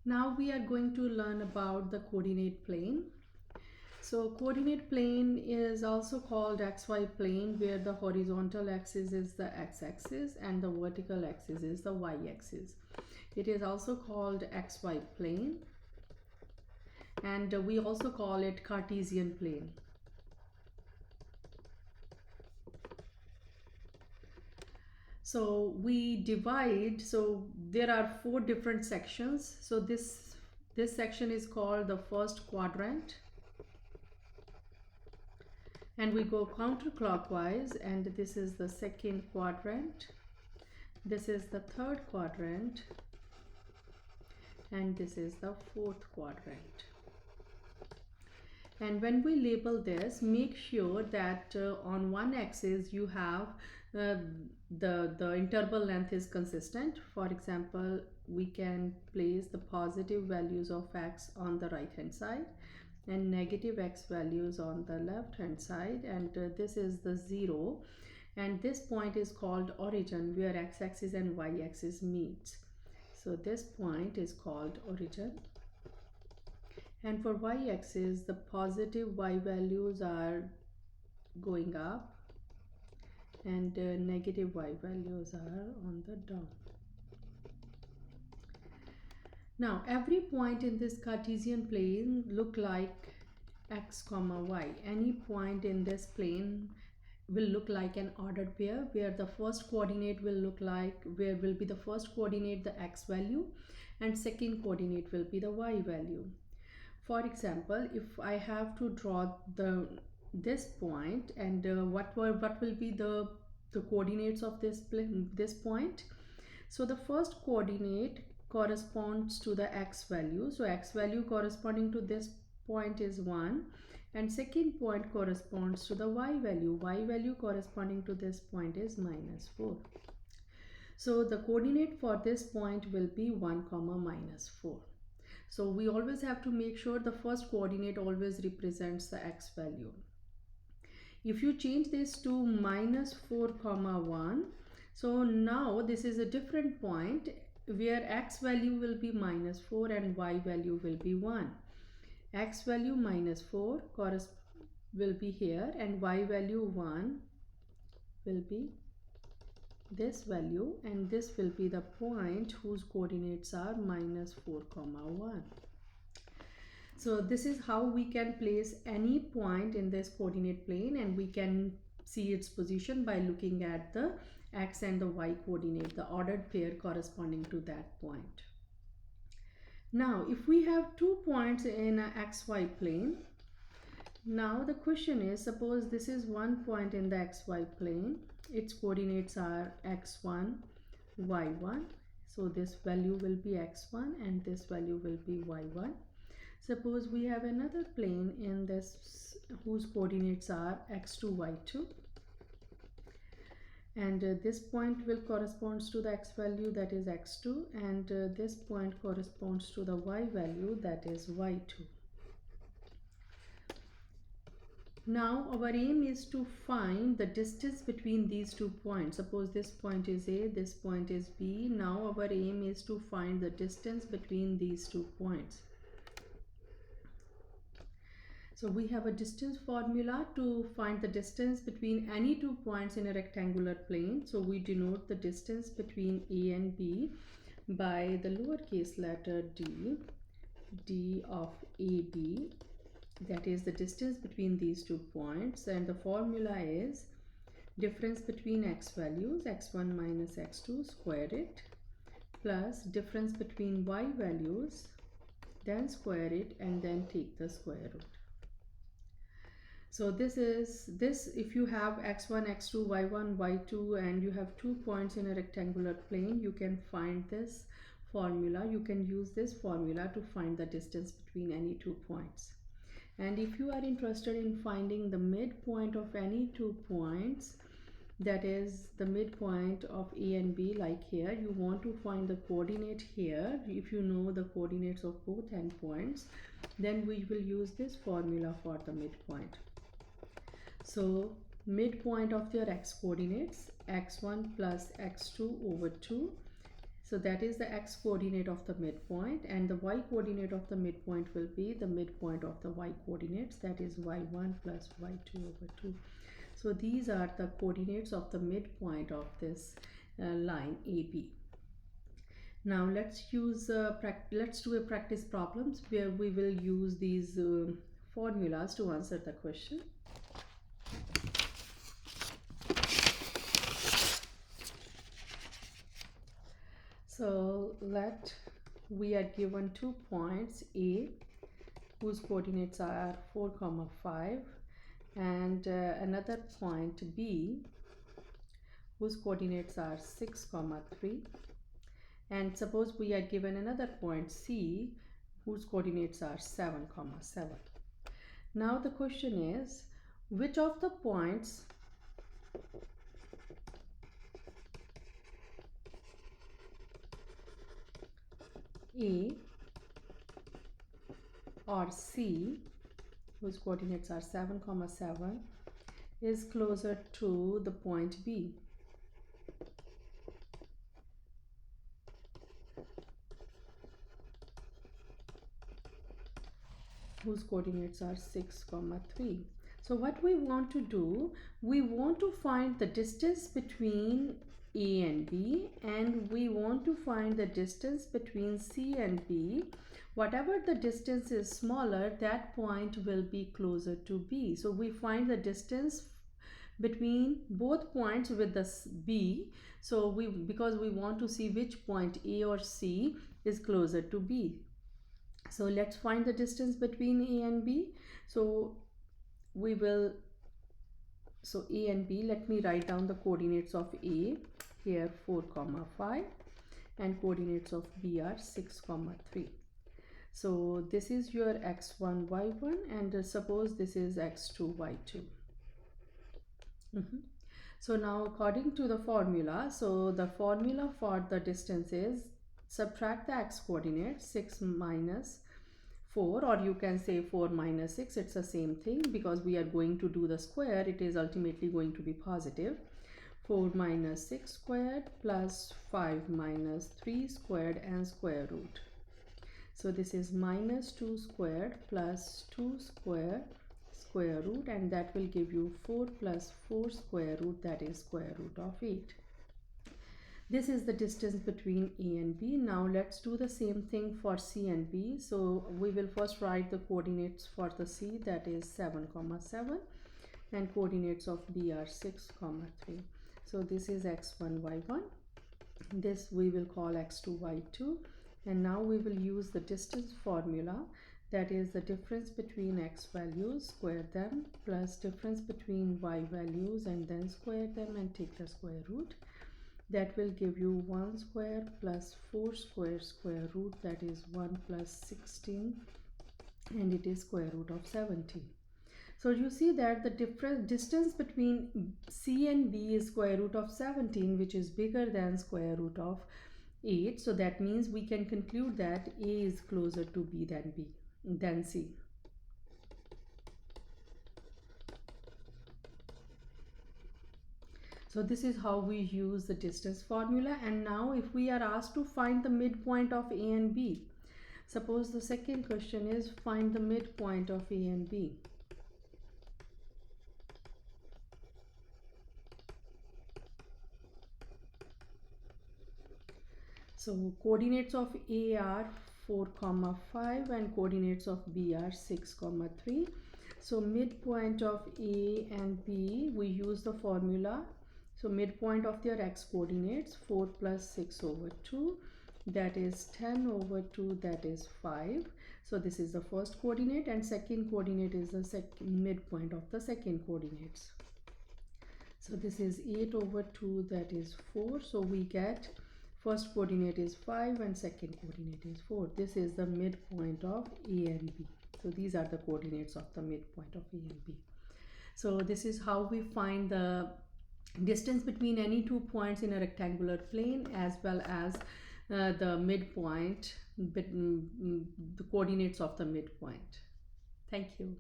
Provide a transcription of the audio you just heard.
Now we are going to learn about the coordinate plane. So coordinate plane is also called XY plane, where the horizontal axis is the x-axis and the vertical axis is the y-axis. It is also called XY plane, and we also call it Cartesian plane. So we divide, so there are 4 different sections. So this section is called the first quadrant, and we go counterclockwise, and this is the second quadrant, this is the third quadrant, and this is the fourth quadrant. And when we label this, make sure that on one axis you have the interval length is consistent. For example, we can place the positive values of x on the right hand side and negative x values on the left hand side, and this is the 0, and this point is called origin, where x-axis and y-axis meets. So this point is called origin, and for y-axis the positive y values are going up and negative y values are on the down. Now every point in this Cartesian plane look like x comma y. Any point in this plane will look like an ordered pair, where the first coordinate will look like, where will be the first coordinate the x value and second coordinate will be the y value. For example, if I have to draw this point, and what will be the coordinates of this point. So the first coordinate corresponds to the x value, so x value corresponding to this point is 1, and second point corresponds to the y value corresponding to this point is -4. So the coordinate for this point will be 1 comma -4. So we always have to make sure the first coordinate always represents the x value. If you change this to -4 comma 1, so now this is a different point where x value will be -4 and y value will be 1. X value -4 will be here, and y value 1 will be this value, and this will be the point whose coordinates are -4 comma 1. So this is how we can place any point in this coordinate plane, and we can see its position by looking at the x and the y coordinate, the ordered pair corresponding to that point. Now if we have 2 points in a xy plane, now the question is, suppose this is one point in the xy plane, its coordinates are x1 y1, so this value will be x1 and this value will be y1. Suppose we have another plane in this whose coordinates are x2 y2, and this point will corresponds to the x value, that is x2, and this point corresponds to the y value, that is y2. Now our aim is to find the distance between these 2 points. Suppose this point is A, this point is B. Now our aim is to find the distance between these 2 points. So we have a distance formula to find the distance between any 2 points in a rectangular plane. So we denote the distance between A and B by the lowercase letter d of AB. That is the distance between these 2 points, and the formula is difference between x values, x1 minus x2, square it, plus difference between y values, then square it, and then take the square root. So this if you have x1 x2 y1 y2 and you have 2 points in a rectangular plane, you can find this formula, you can use this formula to find the distance between any 2 points. And if you are interested in finding the midpoint of any 2 points, that is the midpoint of A and B, like here, you want to find the coordinate here. If you know the coordinates of both endpoints, then we will use this formula for the midpoint. So midpoint of your x coordinates, x1 plus x2 over 2. So that is the x coordinate of the midpoint, and the y coordinate of the midpoint will be the midpoint of the y coordinates, that is y1 plus y2 over 2. So these are the coordinates of the midpoint of this line AB. Now let's do a practice problems where we will use these formulas to answer the question. So we are given 2 points A whose coordinates are 4, 5, and another point B whose coordinates are 6, 3. And suppose we are given another point C whose coordinates are 7, 7. Now the question is, which of the points A or C whose coordinates are 7, 7 is closer to the point B? Whose coordinates are 6, 3. So what we want to do, we want to find the distance between A and B, and we want to find the distance between C and B. Whatever the distance is smaller, that point will be closer to B. So we find the distance between both points with the B. So because we want to see which point A or C is closer to B. So let's find the distance between A and B. So A and B, let me write down the coordinates of A here, 4, 5, and coordinates of B are 6, 3. So this is your x1, y1, and suppose this is x2, y2. So now according to the formula, so the formula for the distance is subtract the x coordinate, 6 minus 4, or you can say 4 minus 6, it's the same thing because we are going to do the square, it is ultimately going to be positive. 4 minus 6 squared plus 5 minus 3 squared and square root. So this is minus 2 squared plus 2 squared square root, and that will give you 4 plus 4 square root, that is square root of 8. This is the distance between A and B. Now let's do the same thing for C and B. So we will first write the coordinates for the C, that is 7, 7, and coordinates of B are 6, 3. So this is x1, y1. This we will call x2, y2. And now we will use the distance formula, that is the difference between x values, square them, plus difference between y values and then square them and take the square root. That will give you 1 square plus 4 square square root, that is 1 plus 16, and it is square root of 17. So you see that the distance between C and B is square root of 17, which is bigger than square root of 8. So that means we can conclude that A is closer to B than C. So this is how we use the distance formula. And now if we are asked to find the midpoint of A and B, suppose the second question is find the midpoint of A and B. So coordinates of A are 4, 5, and coordinates of B are 6, 3. So midpoint of A and B, we use the formula. So midpoint of their x coordinates, 4 plus 6 over 2, that is 10 over 2, that is 5. So this is the first coordinate, and second coordinate is the midpoint of the second coordinates. So this is 8 over 2, that is 4. So we get first coordinate is 5 and second coordinate is 4. This is the midpoint of A and B. So these are the coordinates of the midpoint of A and B. So this is how we find the distance between any 2 points in a rectangular plane, as well as the midpoint, the coordinates of the midpoint. Thank you.